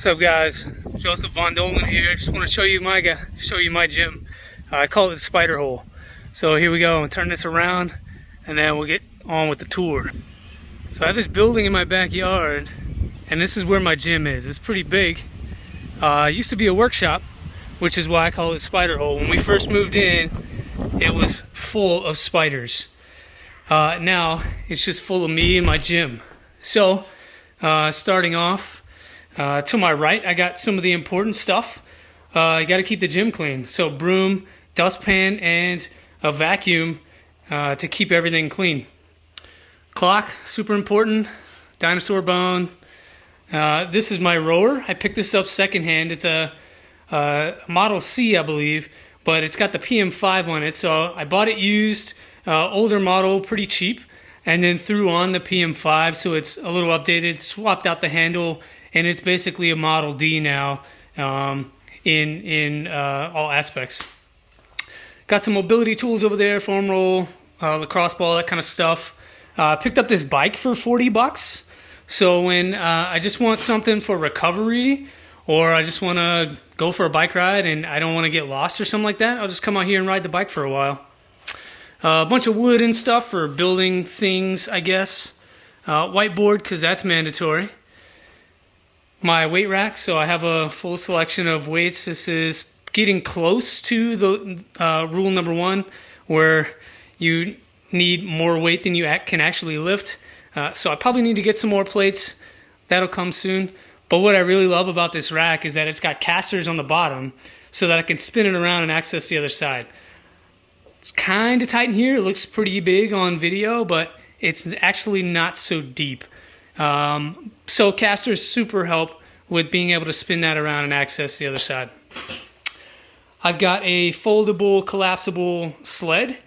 What's up, guys? Joseph VonDohlen here. Just want to show you my gym. I call it the spider hole. So here we go. I'll turn this around, and then we'll get on with the tour. So I have this building in my backyard, and this is where my gym is. It's pretty big. It used to be a workshop, which is why I call it spider hole. When we first moved in, it was full of spiders. Now it's just full of me and my gym. So starting off. To my right, I got some of the important stuff. You got to keep the gym clean. So broom, dustpan, and a vacuum to keep everything clean. Clock, super important. Dinosaur bone. This is my rower. I picked this up secondhand. It's a Model C, I believe, but it's got the PM5 on it. So I bought it used, older model, pretty cheap, and then threw on the PM5 so it's a little updated, swapped out the handle, and it's basically a Model D now in all aspects. Got some mobility tools over there, foam roll, lacrosse ball, that kind of stuff. Picked up this bike for $40. So when I just want something for recovery, or I just want to go for a bike ride and I don't want to get lost or something like that, I'll just come out here and ride the bike for a while. A bunch of wood and stuff for building things, I guess. Whiteboard, because that's mandatory. My weight rack, so I have a full selection of weights. This is getting close to the rule number 1, where you need more weight than you can actually lift. So I probably need to get some more plates. That'll come soon. But what I really love about this rack is that it's got casters on the bottom so that I can spin it around and access the other side. It's kind of tight in here. It looks pretty big on video, but it's actually not so deep. So casters super help with being able to spin that around and access the other side. I've got a foldable, collapsible sled.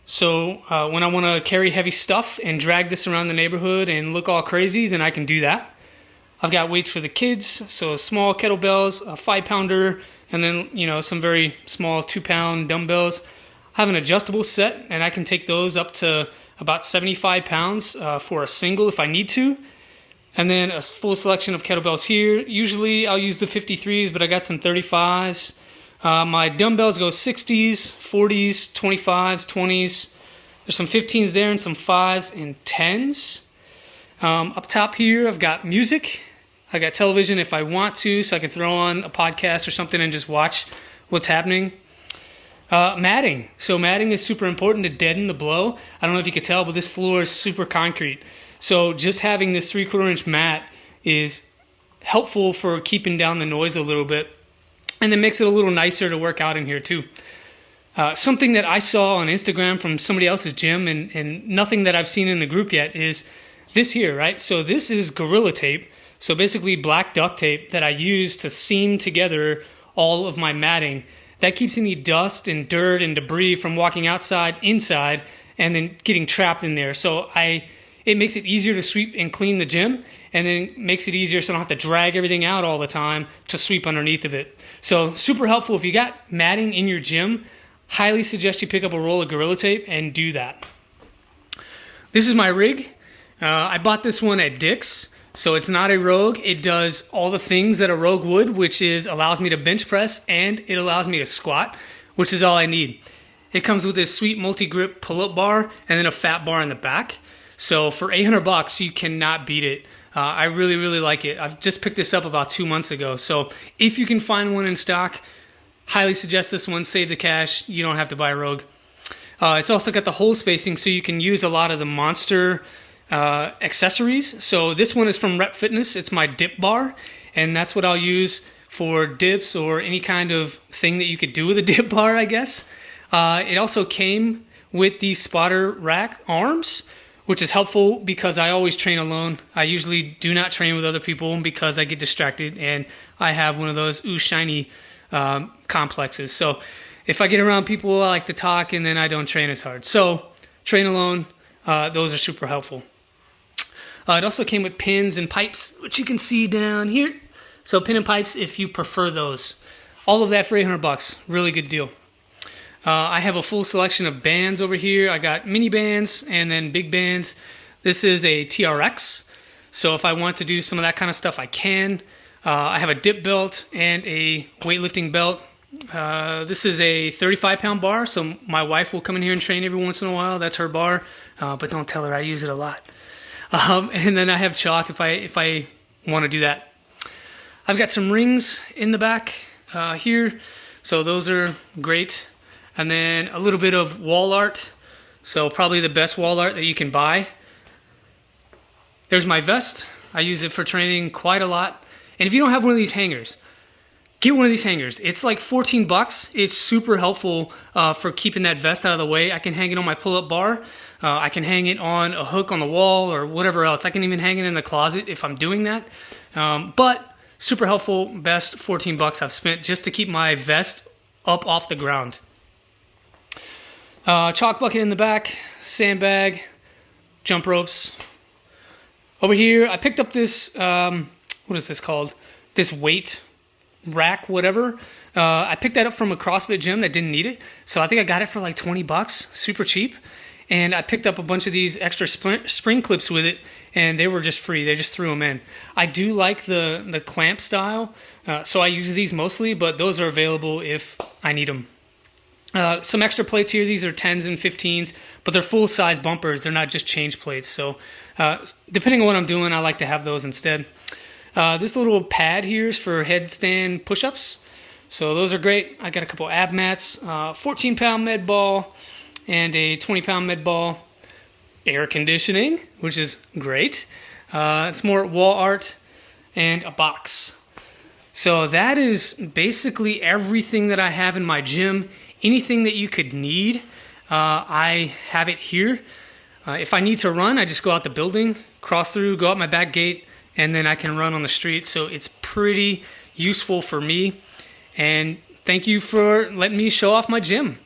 So when I want to carry heavy stuff and drag this around the neighborhood and look all crazy, then I can do that. I've got weights for the kids, so small kettlebells, a 5-pounder, and then some very small 2-pound dumbbells. I have an adjustable set, and I can take those up to about 75 pounds for a single if I need to. And then a full selection of kettlebells here. Usually I'll use the 53s, but I got some 35s. My dumbbells go 60s, 40s, 25s, 20s. There's some 15s there and some 5s and 10s. Up top here, I've got music. I got television if I want to, so I can throw on a podcast or something and just watch what's happening. Matting. So matting is super important to deaden the blow. I don't know if you could tell, but this floor is super concrete. So just having this 3/4 inch mat is helpful for keeping down the noise a little bit, and then makes it a little nicer to work out in here too. Something that I saw on Instagram from somebody else's gym, and nothing that I've seen in the group yet, is this here, right? So this is Gorilla Tape. So basically black duct tape that I use to seam together all of my matting. That keeps any dust and dirt and debris from walking outside, inside, and then getting trapped in there. So it makes it easier to sweep and clean the gym, and then makes it easier so I don't have to drag everything out all the time to sweep underneath of it. So super helpful. If you got matting in your gym, highly suggest you pick up a roll of Gorilla Tape and do that. This is my rig. I bought this one at Dick's. So it's not a Rogue. It does all the things that a Rogue would, which is allows me to bench press and it allows me to squat, which is all I need. It comes with this sweet multi-grip pull-up bar and then a fat bar in the back. So for $800, you cannot beat it. I really, really like it. I've just picked this up about 2 months ago. So if you can find one in stock, highly suggest this one. Save the cash. You don't have to buy a Rogue. It's also got the hole spacing, so you can use a lot of the Monster accessories. So this one is from Rep Fitness. It's my dip bar, and that's what I'll use for dips or any kind of thing that you could do with a dip bar, I guess. It also came with the spotter rack arms, which is helpful because I always train alone. I usually do not train with other people because I get distracted, and I have one of those shiny complexes. So if I get around people, I like to talk, and then I don't train as hard. So train alone. Those are super helpful. It also came with pins and pipes, which you can see down here. So pin and pipes if you prefer those. All of that for $800. Really good deal. I have a full selection of bands over here. I got mini bands and then big bands. This is a TRX. So if I want to do some of that kind of stuff, I can. I have a dip belt and a weightlifting belt. This is a 35-pound bar, so my wife will come in here and train every once in a while. That's her bar, but don't tell her I use it a lot. And then I have chalk if I want to do that. I've got some rings in the back here, so those are great. And then a little bit of wall art, so probably the best wall art that you can buy. There's my vest. I use it for training quite a lot. And if you don't have one of these hangers, get one of these hangers. It's like 14 bucks. It's super helpful for keeping that vest out of the way. I can hang it on my pull-up bar. I can hang it on a hook on the wall or whatever else. I can even hang it in the closet if I'm doing that. But super helpful, best 14 bucks I've spent just to keep my vest up off the ground. Chalk bucket in the back, sandbag, jump ropes. Over here, I picked up this, what is this called? This weight rack, whatever. I picked that up from a CrossFit gym that didn't need it. So I think I got it for like 20 bucks, super cheap. And I picked up a bunch of these extra spring clips with it, and they were just free. They just threw them in. I do like the clamp style, so I use these mostly, but those are available if I need them. Some extra plates here. These are 10s and 15s, but they're full-size bumpers. They're not just change plates. So depending on what I'm doing, I like to have those instead. This little pad here is for headstand push-ups. So those are great. I got a couple ab mats, 14-pound med ball, and a 20-pound med ball. Air conditioning, which is great. It's more wall art and a box. So that is basically everything that I have in my gym. Anything that you could need, I have it here. If I need to run, I just go out the building, cross through, go out my back gate, and then I can run on the street. So it's pretty useful for me. And thank you for letting me show off my gym.